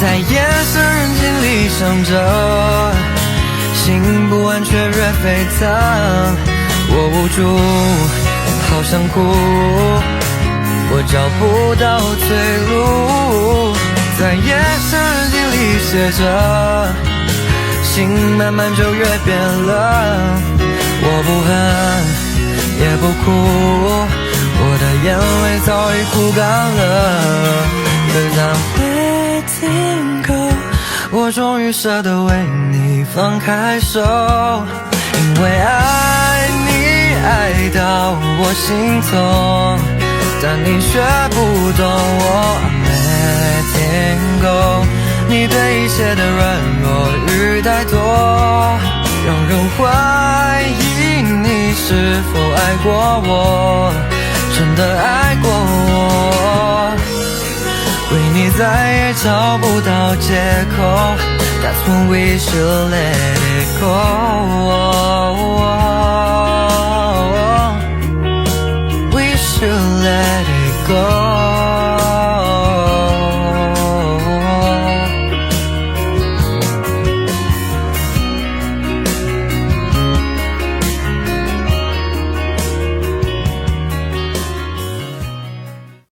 在夜深人静里想着，心不安却越沸腾，我无助，好想哭，我找不到退路。在夜深人静里写着，心慢慢就越变冷，我不恨也不哭，我的眼泪早已哭干了。Cause I'm letting go， 我终于舍得为你放开手，因为爱你爱到我心痛，但你却不懂我 letting go。 你对一切的软弱与怠惰，让人怀疑你是否爱过我，真的爱过我。为你再也找不到借口， That's when we should let it